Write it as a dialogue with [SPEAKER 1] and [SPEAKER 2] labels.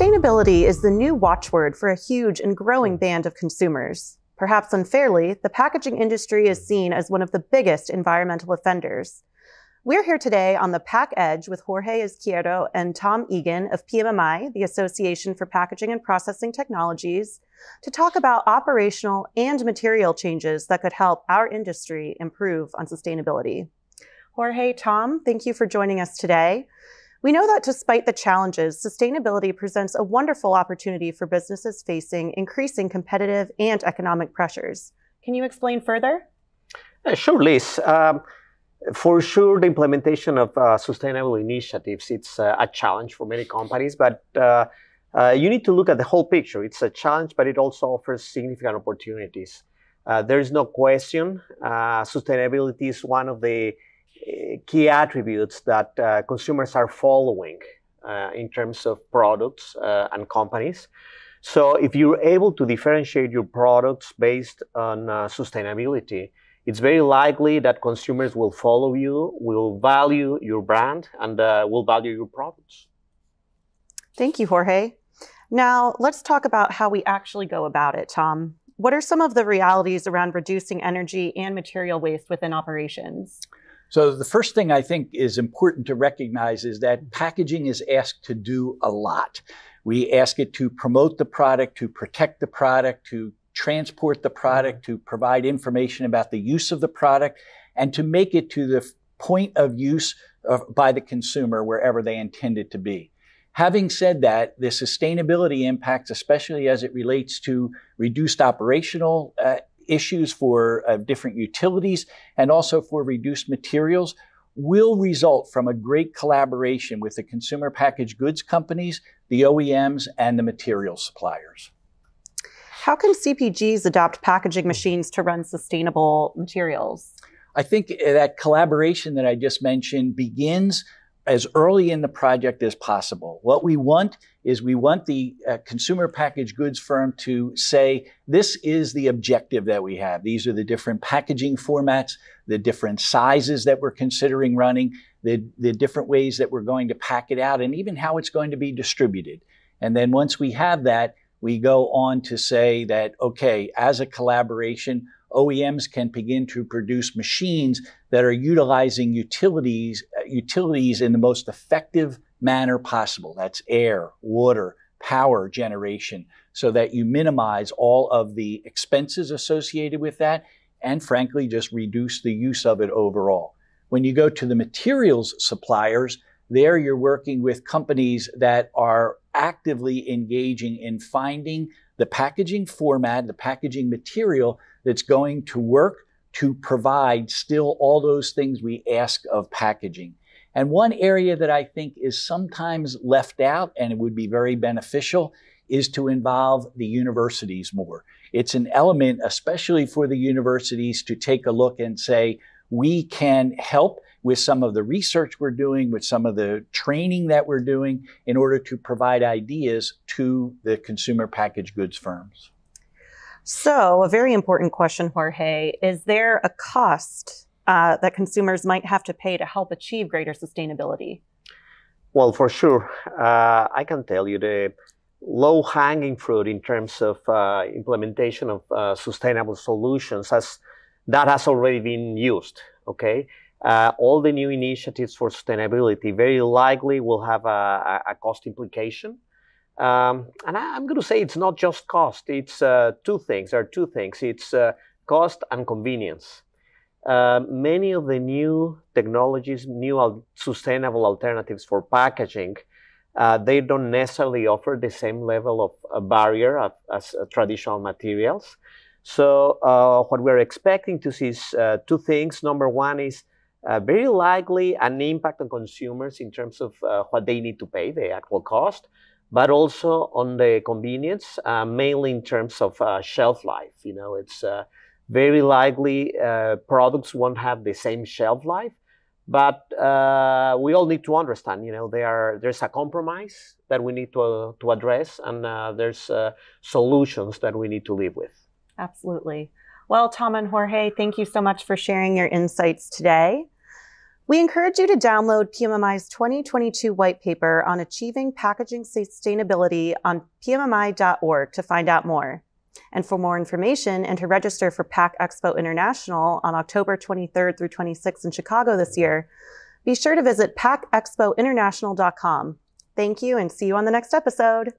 [SPEAKER 1] Sustainability is the new watchword for a huge and growing band of consumers. Perhaps unfairly, the packaging industry is seen as one of the biggest environmental offenders. We're here today on the Pack Edge with Jorge Izquierdo and Tom Egan of PMMI, the Association for Packaging and Processing Technologies, to talk about operational and material changes that could help our industry improve on sustainability. Jorge, Tom, thank you for joining us today. We know that despite the challenges, sustainability presents a wonderful opportunity for businesses facing increasing competitive and economic pressures. Can you explain further?
[SPEAKER 2] Sure, Liz. For sure, the implementation of sustainable initiatives, it's a challenge for many companies, but you need to look at the whole picture. It's a challenge, but it also offers significant opportunities. There is no question. Sustainability is one of the key attributes that consumers are following in terms of products and companies. So if you're able to differentiate your products based on sustainability, it's very likely that consumers will follow you, will value your brand, and will value your products.
[SPEAKER 1] Thank you, Jorge. Now, let's talk about how we actually go about it, Tom. What are some of the realities around reducing energy and material waste within operations?
[SPEAKER 3] So the first thing I think is important to recognize is that packaging is asked to do a lot. We ask it to promote the product, to protect the product, to transport the product, to provide information about the use of the product, and to make it to the point of use by the consumer wherever they intend it to be. Having said that, the sustainability impacts, especially as it relates to reduced operational issues for different utilities and also for reduced materials, will result from a great collaboration with the consumer packaged goods companies, the OEMs, and the material suppliers.
[SPEAKER 1] How can CPGs adopt packaging machines to run sustainable materials?
[SPEAKER 3] I think that collaboration that I just mentioned begins as early in the project as possible. What we want is we want the consumer packaged goods firm to say, this is the objective that we have. These are the different packaging formats, the different sizes that we're considering running, the different ways that we're going to pack it out, and even how it's going to be distributed. And then once we have that, we go on to say that, okay, as a collaboration, OEMs can begin to produce machines that are utilizing utilities in the most effective manner possible. That's air, water, power generation, so that you minimize all of the expenses associated with that and frankly, just reduce the use of it overall. When you go to the materials suppliers, there you're working with companies that are actively engaging in finding the packaging format, the packaging material that's going to work to provide still all those things we ask of packaging. And one area that I think is sometimes left out, and it would be very beneficial, is to involve the universities more. It's an element, especially for the universities, to take a look and say, we can help with some of the research we're doing, with some of the training that we're doing in order to provide ideas to the consumer packaged goods firms.
[SPEAKER 1] So a very important question, Jorge, is there a cost that consumers might have to pay to help achieve greater sustainability?
[SPEAKER 2] Well, for sure. I can tell you the low-hanging fruit in terms of implementation of sustainable solutions has already been used, okay? All the new initiatives for sustainability very likely will have a cost implication. And I'm going to say it's not just cost. It's two things. There are two things. It's cost and convenience. Many of the new technologies, new sustainable alternatives for packaging, they don't necessarily offer the same level of barrier as traditional materials. So what we're expecting to see is two things. Number one is very likely an impact on consumers in terms of what they need to pay, the actual cost, but also on the convenience, mainly in terms of shelf life. You know, it's very likely products won't have the same shelf life, but we all need to understand, you know, there's a compromise that we need to address, and there's solutions that we need to live with.
[SPEAKER 1] Absolutely. Well, Tom and Jorge, thank you so much for sharing your insights today. We encourage you to download PMMI's 2022 white paper on achieving packaging sustainability on pmmi.org to find out more. And for more information and to register for Pack Expo International on October 23rd through 26th in Chicago this year, be sure to visit packexpointernational.com. Thank you and see you on the next episode.